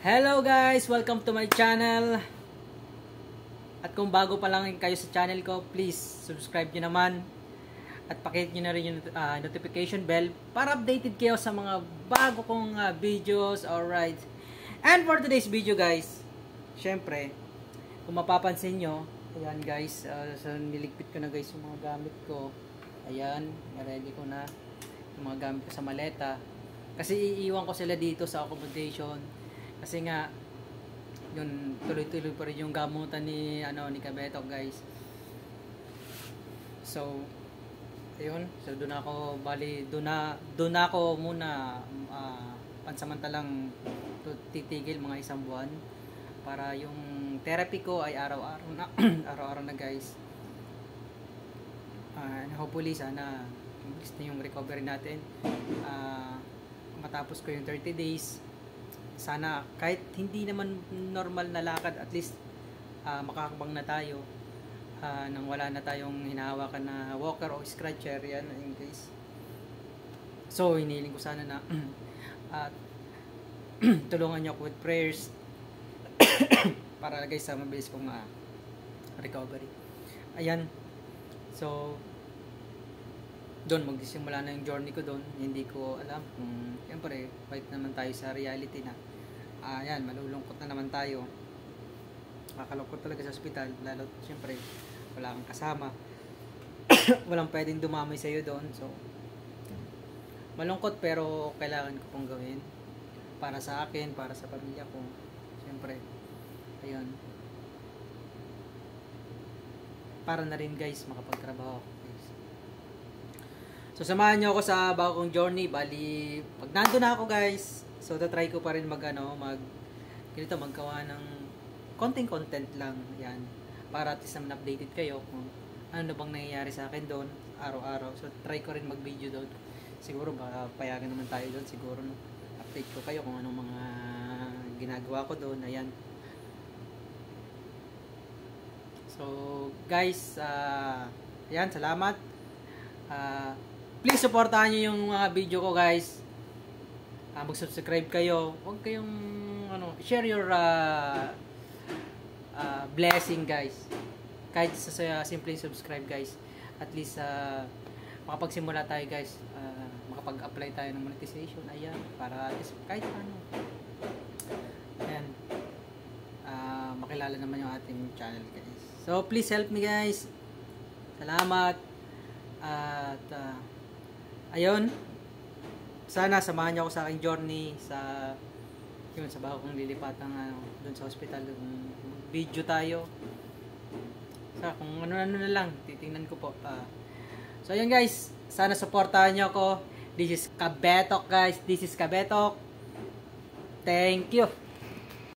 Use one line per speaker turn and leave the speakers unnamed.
Hello guys! Welcome to my channel. At kung bago pa lang kayo sa channel ko, please subscribe nyo naman. At pakihit nyo na rin yung notification bell para updated kayo sa mga bago kong videos. Alright. And for today's video guys, syempre, kung mapapansin nyo, ayan guys, so niligpit ko na guys yung mga gamit ko. Ayan, ready ko na yung mga gamit ko sa maleta. Kasi iiwan ko sila dito sa accommodation. Kasi nga yun, tuloy-tuloy pa rin yung gamutan ni Kabetok guys. So ayun, so doon ako muna pansamantalang titigil mga isang buwan para yung therapy ko ay araw-araw na araw-araw na guys. Hopefully sana mabilis na yung recovery natin. Matapos ko yung 30 days, sana kahit hindi naman normal na lakad, at least makakabang na tayo nang wala na tayong hinahawakan na walker o scratcher. Yan guys. So hinihiling ko sana na tulungan niyo ako with prayers para guys sa mabilis kong recovery. Ayan. So doon magsisimula na yung journey ko doon. Hindi ko alam kung siyempre fight naman tayo sa reality na ayan, malulungkot na naman tayo. Kakalungkot talaga sa ospital, lalo siyempre wala kang kasama. Walang pwedeng dumamay sa iyo doon. So malungkot pero kailangan ko pong gawin para sa akin, para sa pamilya ko. Siyempre ayun, para na rin guys makapagtrabaho ako. So samahan niyo ako sa bago kong journey. Bali, pag nandun na ako guys, so try ko pa rin maggawa ng konting content lang. Yan, para at least naman updated kayo kung ano bang nangyayari sa akin doon araw-araw. So try ko rin mag-video doon. Siguro baka payagan naman tayo doon. Siguro update ko kayo kung anong mga ginagawa ko doon. Ayan. So guys, ayan, salamat. Please supportahan nyo yung mga video ko guys. Mag-subscribe kayo. Huwag kayong share your blessing guys. Kahit sa simple subscribe guys. At least makapagsimula tayo guys. Makapag-apply tayo ng monetization. Ayan, para at least kahit ano. Ayan. Makilala naman yung ating channel guys. So please help me guys. Salamat. At ayun, sana samahan niyo ako sa aking journey sa bago kong lilipatan doon sa hospital. Video tayo sa kung ano na lang, titingnan ko po. So ayun guys, sana supportahan niyo ako. This is Kabetok guys. This is Kabetok. Thank you.